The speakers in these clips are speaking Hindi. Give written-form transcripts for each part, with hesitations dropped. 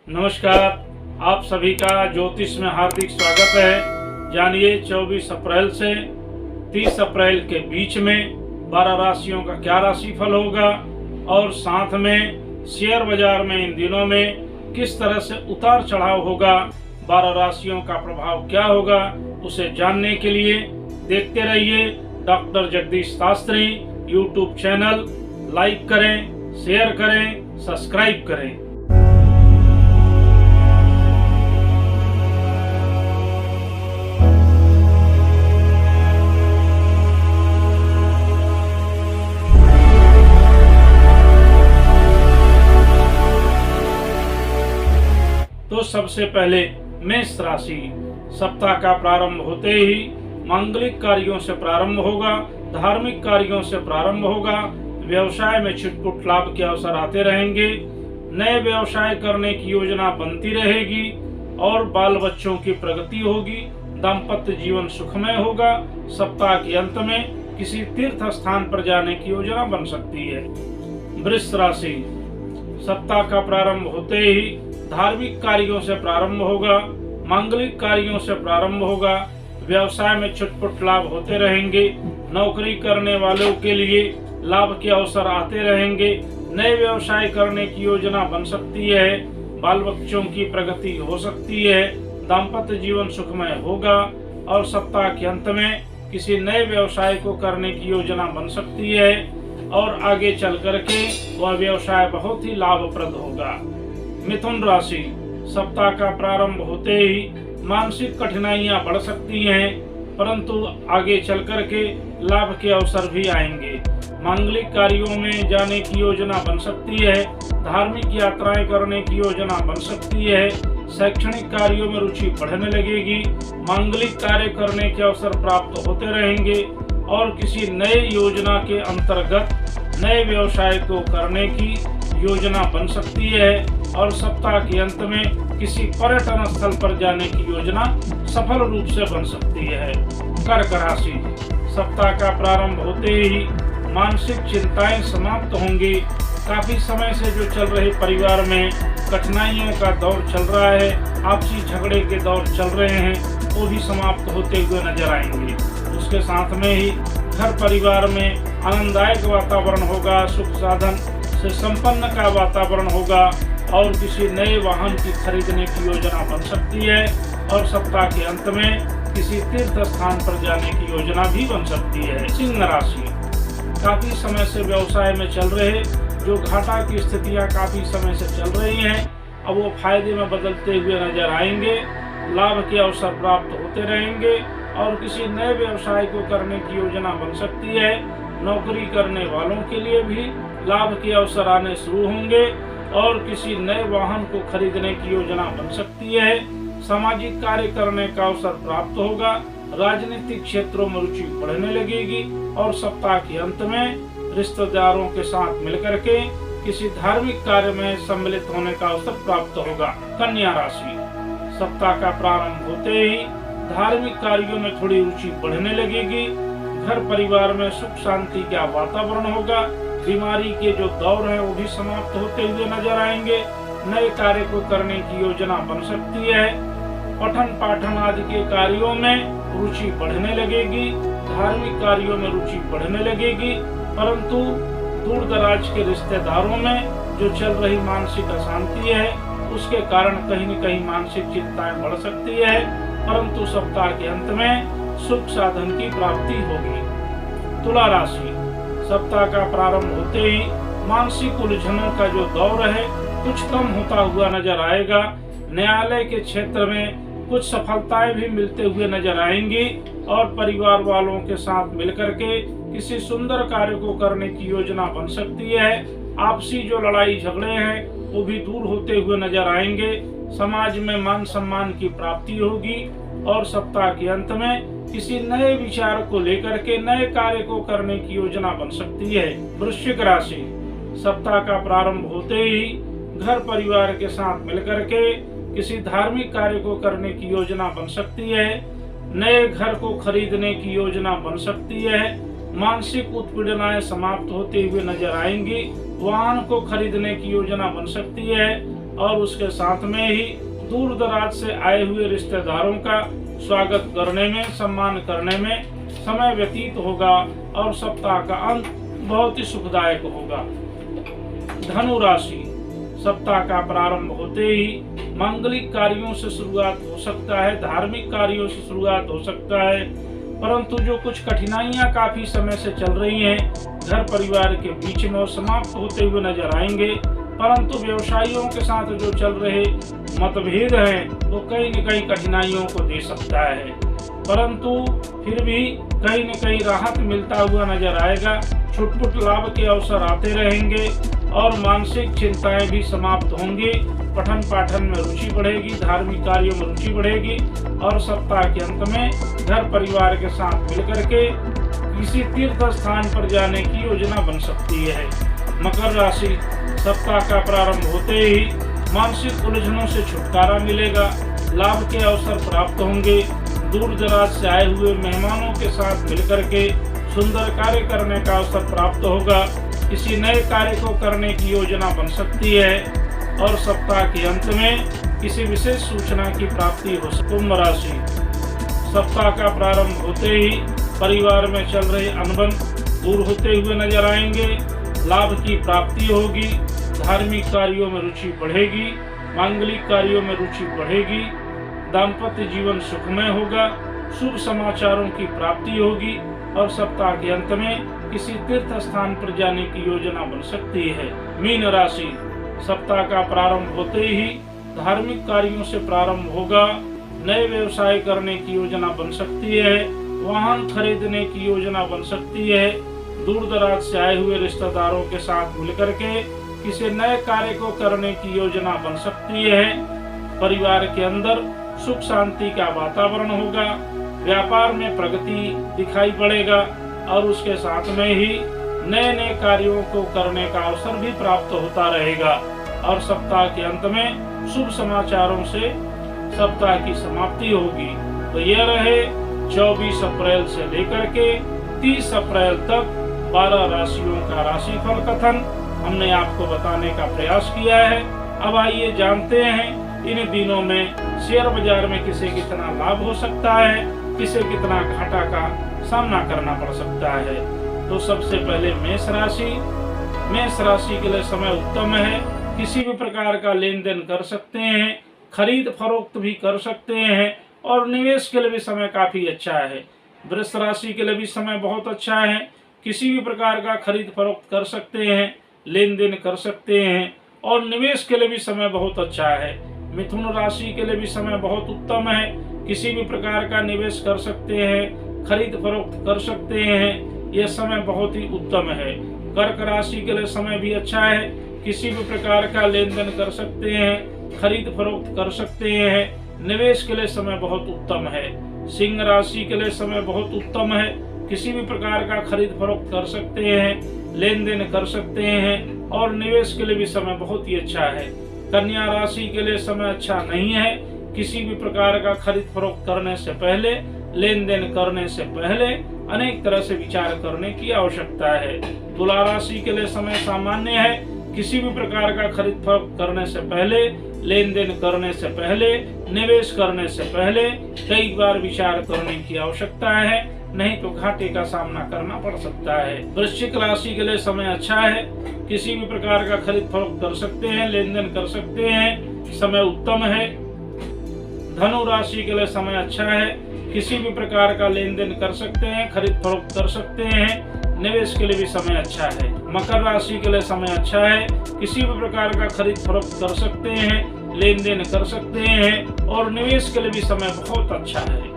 नमस्कार। आप सभी का ज्योतिष में हार्दिक स्वागत है। जानिए 24 अप्रैल से 30 अप्रैल के बीच में 12 राशियों का क्या राशिफल होगा और साथ में शेयर बाजार में इन दिनों में किस तरह से उतार चढ़ाव होगा, 12 राशियों का प्रभाव क्या होगा, उसे जानने के लिए देखते रहिए doctor Jagdish Shastri YouTube channel. Like करें, शेयर करें, सब्सक्राइब करें। तो सबसे पहले मेष राशि, सप्ताह का प्रारंभ होते ही मांगलिक कार्यों से प्रारंभ होगा, धार्मिक कार्यों से प्रारंभ होगा, व्यवसाय में छिटपुट लाभ के अवसर आते रहेंगे, नए व्यवसाय करने की योजना बनती रहेगी और बाल बच्चों की प्रगति होगी, दाम्पत्य जीवन सुखमय होगा। सप्ताह के अंत में किसी तीर्थ स्थान पर जाने की योजना बन सकती है। वृष राशि, सप्ताह का प्रारंभ होते ही धार्मिक कार्यों से प्रारंभ होगा, मांगलिक कार्यों से प्रारंभ होगा, व्यवसाय में छुटपुट लाभ होते रहेंगे, नौकरी करने वालों के लिए लाभ के अवसर आते रहेंगे, नए व्यवसाय करने की योजना बन सकती है, बाल बच्चों की प्रगति हो सकती है, दाम्पत्य जीवन सुखमय होगा और सप्ताह के अंत में किसी नए व्यवसाय को करने की योजना बन सकती है और आगे चल करके वह व्यवसाय बहुत ही लाभप्रद होगा। मिथुन राशि, सप्ताह का प्रारंभ होते ही मानसिक कठिनाइयां बढ़ सकती हैं, परंतु आगे चल करके लाभ के अवसर भी आएंगे। मांगलिक कार्यों में जाने की योजना बन सकती है, धार्मिक यात्राएं करने की योजना बन सकती है, शैक्षणिक कार्यों में रुचि बढ़ने लगेगी, मांगलिक कार्य करने के अवसर प्राप्त होते रहेंगे और किसी नए योजना के अंतर्गत नए व्यवसाय को करने की योजना बन सकती है और सप्ताह के अंत में किसी पर्यटन स्थल पर जाने की योजना सफल रूप से बन सकती है। कर्क राशि, सप्ताह का प्रारंभ होते ही मानसिक चिंताएं समाप्त होंगी। काफी समय से जो चल रहे परिवार में कठिनाइयों का दौर चल रहा है, आपसी झगड़े के दौर चल रहे हैं, वो भी समाप्त होते हुए नजर आएंगे। उसके साथ में ही घर परिवार में आनंददायक वातावरण होगा, सुख साधन से संपन्न का वातावरण होगा और किसी नए वाहन की खरीदने की योजना बन सकती है और सप्ताह के अंत में किसी तीर्थ स्थान पर जाने की योजना भी बन सकती है। सिंह राशि, काफी समय से व्यवसाय में चल रहे जो घाटा की स्थितियां काफी समय से चल रही हैं, अब वो फायदे में बदलते हुए नजर आएंगे, लाभ के अवसर प्राप्त होते रहेंगे और किसी नए व्यवसाय को करने की योजना बन सकती है। नौकरी करने वालों के लिए भी लाभ के अवसर आने शुरू होंगे और किसी नए वाहन को खरीदने की योजना बन सकती है। सामाजिक कार्य करने का अवसर प्राप्त होगा, राजनीतिक क्षेत्रों में रुचि बढ़ने लगेगी और सप्ताह के अंत में रिश्तेदारों के साथ मिलकर के किसी धार्मिक कार्य में सम्मिलित होने का अवसर प्राप्त होगा। कन्या राशि, सप्ताह का प्रारंभ होते ही धार्मिक कार्यों में थोड़ी रुचि बढ़ने लगेगी, घर परिवार में सुख शांति का वातावरण होगा, बीमारी के जो दौर है वो भी समाप्त होते हुए नजर आएंगे, नए कार्य को करने की योजना बन सकती है, पठन पाठन आदि के कार्यों में रुचि बढ़ने लगेगी, धार्मिक कार्यों में रुचि बढ़ने लगेगी, परंतु दूर दराज के रिश्तेदारों में जो चल रही मानसिक अशांति है उसके कारण कहीं न कहीं मानसिक चिंताएं बढ़ सकती है, परंतु सप्ताह के अंत में सुख साधन की प्राप्ति होगी। तुला राशि, सप्ताह का प्रारंभ होते ही मानसिक उलझनों का जो दौर है कुछ कम होता हुआ नजर आएगा, न्यायालय के क्षेत्र में कुछ सफलताएं भी मिलते हुए नजर आएंगी और परिवार वालों के साथ मिलकर के किसी सुंदर कार्य को करने की योजना बन सकती है। आपसी जो लड़ाई झगड़े हैं वो भी दूर होते हुए नजर आएंगे, समाज में मान सम्मान की प्राप्ति होगी और सप्ताह के अंत में किसी नए विचार को लेकर के नए कार्य को करने की योजना बन सकती है। वृश्चिक राशि, सप्ताह का प्रारंभ होते ही घर परिवार के साथ मिलकर के किसी धार्मिक कार्य को करने की योजना बन सकती है, नए घर को खरीदने की योजना बन सकती है, मानसिक उत्पीड़नाएं समाप्त होते हुए नजर आएंगी, वाहन को खरीदने की योजना बन सकती है, और उसके साथ में ही दूर दराज से आए हुए रिश्तेदारों का स्वागत करने में, सम्मान करने में समय व्यतीत होगा और सप्ताह का अंत बहुत ही सुखदायक होगा। धनु राशि, सप्ताह का प्रारंभ होते ही मांगलिक कार्यों से शुरुआत हो सकता है, धार्मिक कार्यों से शुरुआत हो सकता है, परंतु जो कुछ कठिनाइयां काफी समय से चल रही हैं घर परिवार के बीच में, और समाप्त होते हुए नजर आएंगे। परंतु व्यवसायियों के साथ जो चल रहे मतभेद हैं वो कहीं न कहीं कठिनाइयों को दे सकता है, परंतु फिर भी कहीं न कहीं राहत मिलता हुआ नजर आएगा। छुटपुट लाभ के अवसर आते रहेंगे और मानसिक चिंताएं भी समाप्त होंगी। पठन पाठन में रुचि बढ़ेगी, धार्मिक कार्यों में रुचि बढ़ेगी और सप्ताह के अंत में घर परिवार के साथ मिलकर के किसी तीर्थ स्थान पर जाने की योजना बन सकती है। मकर राशि, सप्ताह का प्रारंभ होते ही मानसिक उलझनों से छुटकारा मिलेगा, लाभ के अवसर प्राप्त होंगे। दूर दराज से आए हुए मेहमानों के साथ मिलकर के सुंदर कार्य करने का अवसर प्राप्त होगा। किसी नए कार्य को करने की योजना बन सकती है और सप्ताह के अंत में किसी विशेष सूचना की प्राप्ति हो सकती है। कुंभ राशि, सप्ताह का प्रारंभ होते ही परिवार में चल रहे अनबन दूर होते हुए नजर आएंगे, लाभ की प्राप्ति होगी, धार्मिक कार्यों में रुचि बढ़ेगी, मांगलिक कार्यों में रुचि बढ़ेगी, दाम्पत्य जीवन सुखमय होगा, शुभ समाचारों की प्राप्ति होगी और सप्ताह के अंत में किसी तीर्थ स्थान पर जाने की योजना बन सकती है। मीन राशि, सप्ताह का प्रारंभ होते ही धार्मिक कार्यों से प्रारंभ होगा, नए व्यवसाय करने की योजना बन सकती है, वाहन खरीदने की योजना बन सकती है, दूर दराज से आए हुए रिश्तेदारों के साथ मिलकर के किसी नए कार्य को करने की योजना बन सकती है। परिवार के अंदर सुख शांति का वातावरण होगा, व्यापार में प्रगति दिखाई पड़ेगा और उसके साथ में ही नए नए कार्यों को करने का अवसर भी प्राप्त होता रहेगा और सप्ताह के अंत में शुभ समाचारों से सप्ताह की समाप्ति होगी। तो यह रहे 24 अप्रैल से लेकर के 30 अप्रैल तक 12 राशियों का राशिफल कथन हमने आपको बताने का प्रयास किया है। अब आइए जानते हैं इन दिनों में शेयर बाजार में किसे कितना लाभ हो सकता है, किसे कितना घाटा का सामना करना पड़ सकता है। तो सबसे पहले मेष राशि। मेष राशि के लिए समय उत्तम है, किसी भी प्रकार का लेन देन कर सकते हैं, खरीद फरोख्त भी कर सकते हैं और निवेश के लिए भी समय काफी अच्छा है। वृष राशि के लिए भी समय बहुत अच्छा है, किसी भी प्रकार का खरीद फरोख्त कर सकते हैं, लेन देन कर सकते हैं और निवेश के लिए भी समय बहुत अच्छा है। मिथुन राशि के लिए भी समय बहुत उत्तम है, किसी भी प्रकार का निवेश कर सकते हैं, खरीद फरोख्त कर सकते हैं, यह समय बहुत ही उत्तम है। कर्क राशि के लिए समय भी अच्छा है, किसी भी प्रकार का लेन देन कर सकते हैं, खरीद फरोख्त कर सकते हैं, निवेश के लिए समय बहुत उत्तम है। सिंह राशि के लिए समय बहुत उत्तम है, किसी भी प्रकार का खरीद फरोख्त कर सकते हैं, लेन देन कर सकते हैं और निवेश के लिए भी समय बहुत ही अच्छा है। कन्या राशि के लिए समय अच्छा नहीं है, किसी भी प्रकार का खरीद फरोख्त करने से पहले, लेन देन करने से पहले अनेक तरह से विचार करने की आवश्यकता है। तुला राशि के लिए समय सामान्य है, किसी भी प्रकार का खरीद फरोख्त करने से पहले, लेन देन करने से पहले, निवेश करने से पहले कई बार विचार करने की आवश्यकता है, नहीं तो घाटे का सामना करना पड़ सकता है। वृश्चिक राशि के लिए समय अच्छा है, किसी भी प्रकार का खरीद फरोख्त कर सकते हैं, लेन देन कर सकते हैं, समय उत्तम है। धनु राशि के लिए समय अच्छा है, किसी भी प्रकार का लेन देन कर सकते हैं, खरीद फरोख्त कर सकते हैं, निवेश के लिए भी समय अच्छा है। मकर राशि के लिए समय अच्छा है, किसी भी प्रकार का खरीद फरोख्त कर सकते हैं, लेन देन कर सकते हैं और निवेश के लिए भी समय बहुत अच्छा है।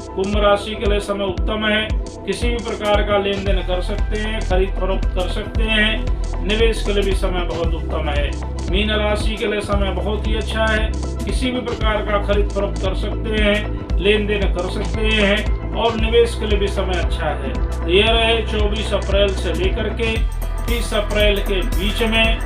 कुंभ राशि के लिए समय उत्तम है, किसी भी प्रकार का लेन देन कर सकते हैं, खरीद फरोख्त कर सकते हैं, निवेश के लिए भी समय बहुत उत्तम है। मीन राशि के लिए समय बहुत ही अच्छा है, किसी भी प्रकार का खरीद फरोख्त कर सकते हैं, लेन देन कर सकते हैं और निवेश के लिए भी समय अच्छा है। यह रहे 24 अप्रैल से लेकर के 30 अप्रैल के बीच में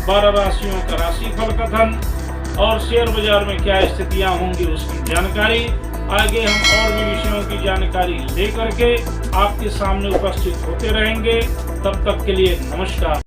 12 राशियों का राशिफल कथन और शेयर बाजार में क्या स्थितियां होंगी उसकी जानकारी। आगे हम और भी विषयों की जानकारी लेकर के आपके सामने उपस्थित होते रहेंगे। तब तक के लिए नमस्कार।